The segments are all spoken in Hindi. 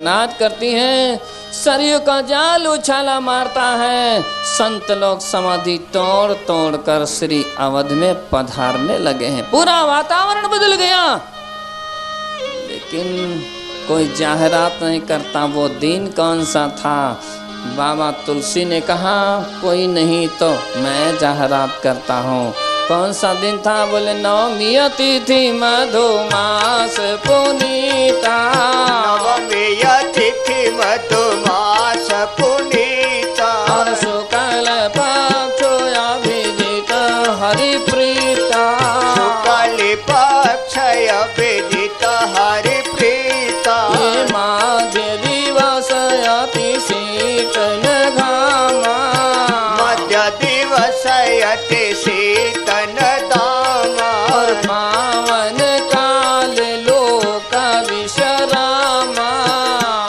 नाच करती हैं, सरयू का जाल उछाला मारता है। संत लोग समाधि तोड़ तोड़ कर श्री अवध में पधारने लगे हैं। पूरा वातावरण बदल गया, लेकिन कोई जाहिरात नहीं करता। वो दिन कौन सा था? बाबा तुलसी ने कहा कोई नहीं तो मैं जाहिरात करता हूँ। कौन सा दिन था? बोले नवमी तिथि मधुमास पुनीता। नवमी तिथि मधुमास पुनीता। और शुक्ल पक्ष अभिजित हरिप्रीता। शुक्ल पक्ष अभिजित हरिप्रीता। ये माघ दिवस अति शीतल घामा। मध्य दिवस अति शीतल दामा। और पावन काल लोक विश्रामा।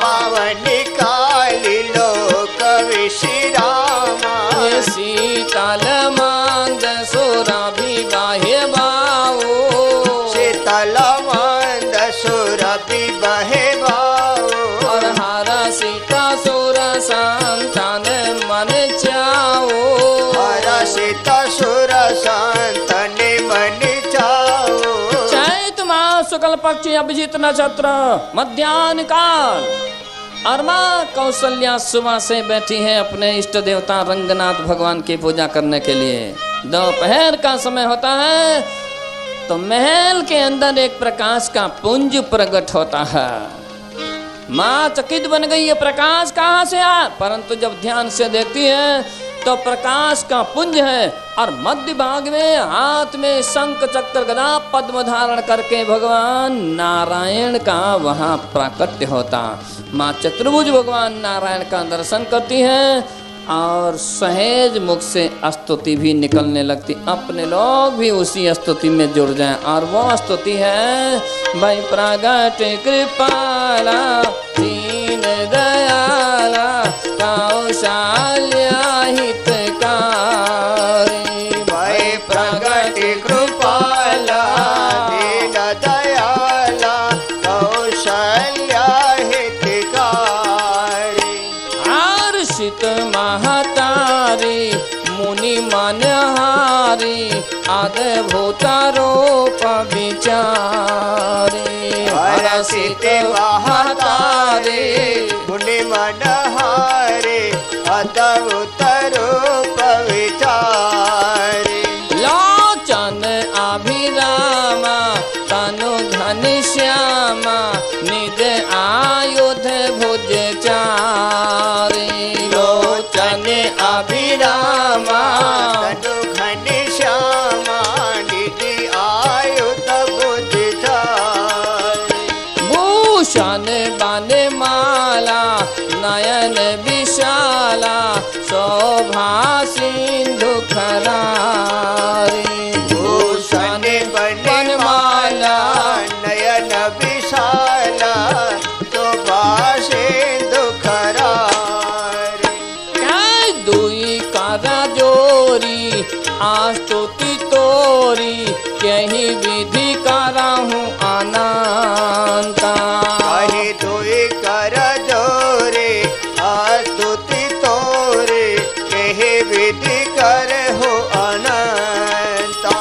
पावन काल लोक विश्रामा। ये शीतल मांद सुरभि बाह्य बाओ। शीतल मंद सुरभि बहे बाओ। और हरा सीता सुर संतान मन चाओ। हरषित सुर संतन मन चाओ। चैत माह शुक्ल पक्ष अभिजीत नक्षत्र मध्याह्न काल। और माँ कौशल्या सुबह से बैठी है अपने इष्ट देवता रंगनाथ भगवान की पूजा करने के लिए। दोपहर का समय होता है तो महल के अंदर एक प्रकाश का पुंज प्रकट होता है। माँ चकित बन गई, ये प्रकाश कहाँ से आया? परंतु जब ध्यान से देखती है तो प्रकाश का पुंज है और मध्य भाग में हाथ में शंख चक्र गदा पद्म धारण करके भगवान नारायण का वहाँ प्राकट्य होता। माँ चतुर्भुज भगवान नारायण का दर्शन करती हैं और सहेज मुख से स्तुति भी निकलने लगती। अपने लोग भी उसी स्तुति में जुड़ जाएं। और वो स्तुति है भाई प्रगट कृपाला दीन दयाला कौशल्या हितकारी। भय प्रगट कृपाला दीन दयाला कौशल्या हितकारी। हर्षित महतारी मुनि मनहारी अद्भुत रूप विचारी। हरषित महतारी मुनि मनहारी अद्भुत रूप विचारी। लोचन अभिरामा तनु धन श्यामा निज आयुध भुज चारी। लोचन अभिरामा तनु घन श्यामा निज आयुध भुज चारी। भूषण बन माला नयन विशाला शोभा सिंधु खरारी। भूषण बन माला नयन विशाला शोभा सिंधु खरारी। दुई करा जोरी आस्तुति तोरी कहीं विधि कराहूँ अनंता। कहीं दुई कर जोरे आस्तुति तोरे कहे विधि कर हो अनंता।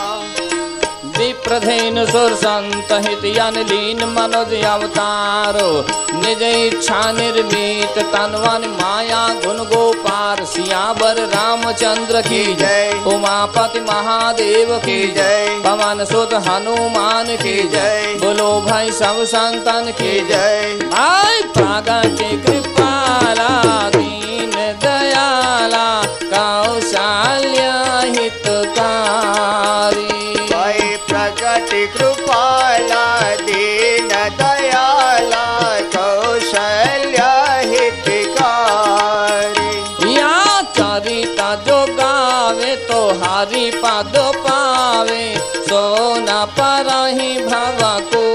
विप्रधेन सुर संत हित यन लीन मनोज अवतारो निज इच्छा निर्मित तनवन माया गुण गोपार। सियावर रामचंद्र की जय। उमापति महादेव की जय। पवन सुत हनुमान की जय। बोलो भाई सब संतन की जय। भाई प्रगट कृपाला दीन दयाला कौशल्या हितकारी। भय प्रगट कृपाला दीन दयाला कौशल्या हितकारी। या चरिता जो गावे तो हरि पद पावे सोना पर ही भव को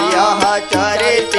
यह चरित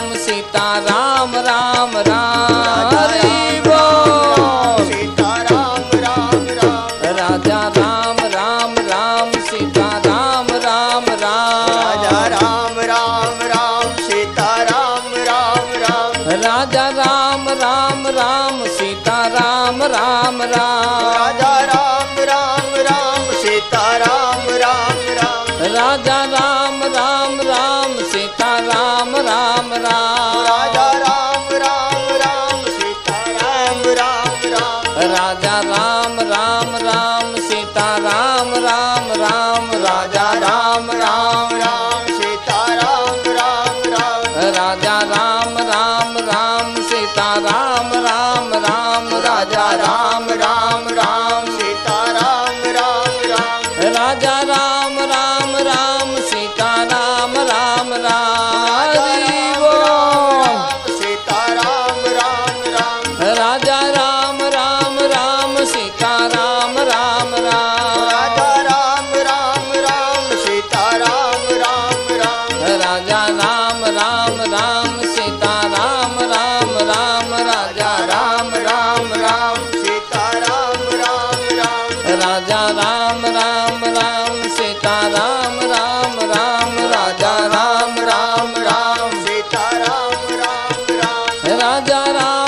राम सीता राम राम राम राजा हरि राम बोल। सीता राम राम राम राजा राम राम राम सीता राम राम राजा राम राम राम सीता राम राम राम राजा राम राम राम सीता राम राम राजा राम राम सीता राम राम राम राजा राम राम राम सीता राम राम राजा राम राम सीता राम राम राम राजा राम राम राम सीता राम राम राजा राम राम सीता राम राम राजा राम राम राम सीता राम राम राजा राम राम सीता राम राम राजा राम राम राम सीता राम राम हरि बोल। सीता राम राम राजा राम राम राम सीता राम राम राजा राम राम सीता राम राम राजा राम राम राम सीता राम राम राजा राम राम सीता राम राम राजा राम राम राम सीता राम राम राजा राम राम सीता राम राम राजा राम